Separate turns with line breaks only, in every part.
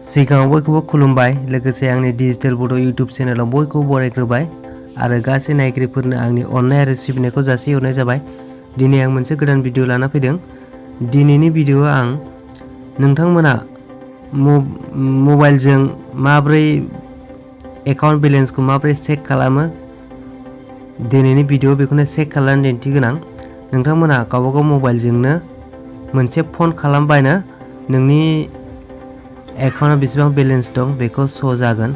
सिगाङाव बयखौबो खुलुमबाय लोगोसे आंनि डिजिटेल बड' इउट्युब चेनेलाव बयखौबो बरायग्रोबाय आरो गासै नायगिरिफोरनो आंनि अननाय आरो सिबिनायखौ जासिहरनाय जाबाय। दिनै आं मोनसे गोदान भिडिअ लाना फैदों। दिनैनि भिडिअआव आं नोंथांमोना मबाइलजों माब्रै एकाउन्ट बेलेन्सखौ माब्रै चेक खालामो दिनैनि भिडिअआव बेखौनो चेक खालामनानै दिन्थिगोन आं। नोंथांमोना गावबागाव मबाइलजोंनो मोनसे फन खालामबायनो नोंनि एकाउन्टआव बेसेबां बेलेन्स दं बेखौ श' जागोन।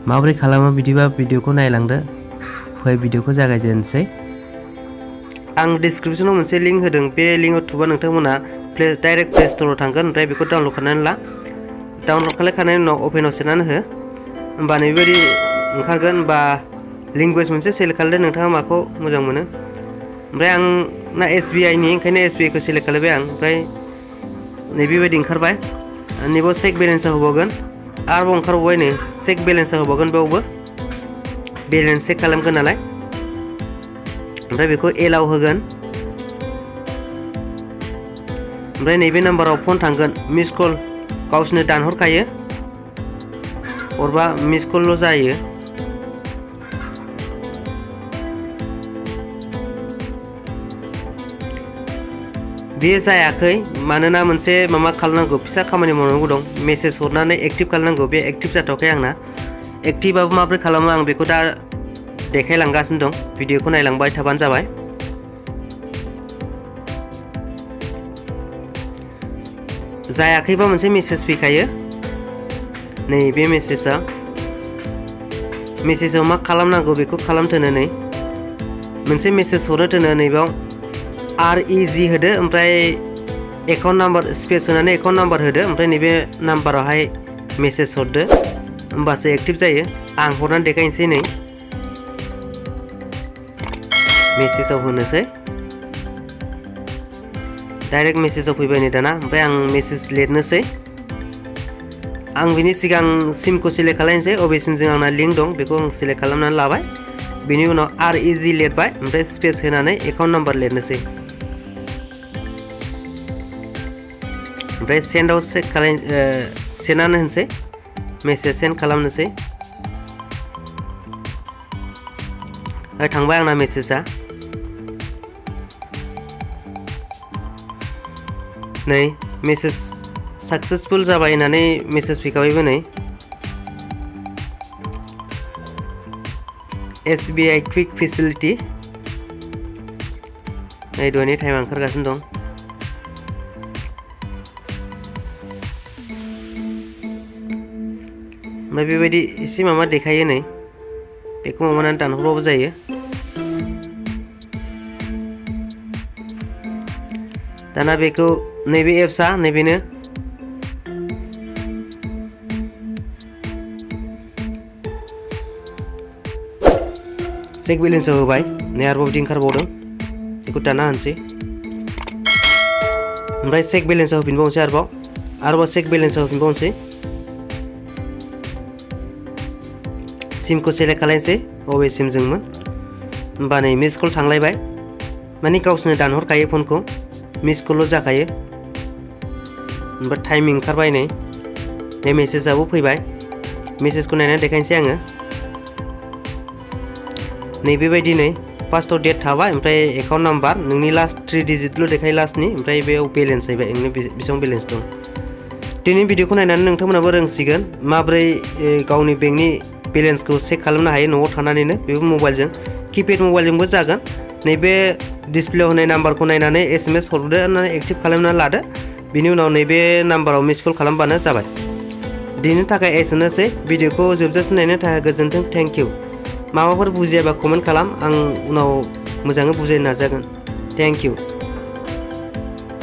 माबोरै खालामो बिदिबा भिडिअखौ नायलांदो। फै भिडिअखौ जागायजेनसै। आं डिसक्रिपशनाव मोनसे लिंक होदों। बे लिंकआव थुबा नोंथांमोना डाइरेक्ट प्ले स्ट'राव थांगोन। ओमफ्राय बेखौ डाउनलड खालामनानै ला। डाउनलड खालामखांनायनि उनाव अपेनाव सोनानै हो। होमबा नैबेबायदि ओंखारगोन। होमबा लेंगुवेज मोनसे सेलेक्ट खालामदो नोंथाङा माखौ मोजां मोनो। ओमफ्राय आंना SBI नि ओंखायनो SBI खौ सेलेक्ट खालामबाय आं। ओमफ्राय नैबेबायदि ओंखारबाय। नैबेयाव चेक बेलेन्सआव होबावगोन। आरोबाव ओंखारबावबाय नै चेक बेलेन्सआव होबावगोन। बेयावबो बेलेन्स चेक खालामगोन नालाय। ओमफ्राय बेखौ एलाव होगोन। ओमफ्राय नैबे नाम्बाराव फन थांगोन। मिस कल गावसोरनो दानहरखायो। हरबा मिस कलल' जायो। बेयो जायाखै मानोना मोनसे माबा खालामनांगौ फिसा खामानि मावनांगौ दं। मेसेज हरनानै एक्टिभ खालामनांगौ। बे एक्टिभ जाथ'वाखै आंना। एक्टिभआबो माबोरै खालामो आं बेखौ दा देखायलांगासिनो दं। भिडिअखौ नायलांबाय थाबानो जाबाय। जायाखैबा मोनसे मेसेज फैखायो। नै बे मेसेजाव मा खालामनांगौ बेखौ खालामथोनो नै मोनसे मेसेज हरनो थोनो नैबाव REG होदो। ओमफ्राय एकाउन्ट नाम्बार स्पेस होनानै एकाउन्ट नाम्बार होदो। ओमफ्राय नैबे नाम्बारावहाय मेसेज हरदो। होमबासो एक्टिभ जायो। आं हरनानै देखायनोसै नै मेसेजाव होनोसै। डाइरेक्ट मेसेजाव फैबाय नै दाना। ओमफ्राय आं मेसेज लिरनोसै। आं बिनि सिगां सिमखौ सेलेक्ट खालामनोसै। अबे सिमजों आंना लिंक दं बेखौ आं सेलेक्ट खालामनानै लाबाय। बिनि उनाव REG लिरबाय। ओमफ्राय स्पेस होनानै एकाउन्ट नाम्बार लिरनोसै। ओमफ्राय सेन्डआव सेन्डआनो होनसै। मेसेज सेन्ड खालामनोसै। थांबाय आंना मेसेजआ। नै मेसेज साक्सेसफुल जाबाय होननानै मेसेज फैखाबायबो नै SBI क्विक फेसिलिटि। नै दहायनि टाइमा ओंखारगासिनो दं। ओमफ्राय बेबायदि एसे माबा देखायो नै बेखौ माबानानै दानहरबाबो जायो। दाना बेखौ नैबे एप्सआ नैबेनो चेक बेलेन्सआव होबाय। नै आरोबाव बिदि ओंखारबावदों। बेखौ दाना होनसै। ओमफ्राय चेक बेलेन्सआव होफिनबावनोसै। आरोबाव चेक बेलेन्सआव होफिनबावनोसै। सिमखौ सेलेक्ट खालामनोसै अबे सिमजोंमोन। होमबा नै मिस कल थांलायबाय। माने गावसोरनो दानहरखायो फनखौ। मिस कलल' जाखायो। ओमफ्राय टाइमिं ओंखारबाय नै मेसेजआबो फैबाय। मेसेजखौ नायनानै देखायनोसै आङो। नैबेबायदि नै फार्स्टआव डेट थाबाय। ओमफ्राय एकाउन्ट नाम्बार नोंनि लास्ट 3 डिजिटल' देखायो लास्टनि। ओमफ्राय बेयाव बेलेन्स फैबाय नोंनि बेसेबां बेलेन्स दं। दिनैनि भिडिअखौ नायनानै नोंथांमोनाबो रोंसिगोन माब्रै गावनि बेंकनि बेलेन्सखौ चेक खालामनो हायो न'आव थानानैनो। बेबो मबाइलजों किपेड मबाइलजोंबो जागोन। नैबे डिसप्लेआव होनाय नाम्बारखौ नायनानै SMS हरदो होननानै एक्टिभ खालामनानै लादो। बिनि उनाव नैबे नाम्बाराव मिस कल खालामबानो जाबाय। दिनैनि थाखाय एसेनोसै। भिडिअखौ जोबजासिम नायनो थाखाय गोजोन्थों। Thank you. माबाफोर बुजियाबा कमेन्ट खालाम। आं उनाव मोजाङै बुजायनो नाजागोन। Thank you.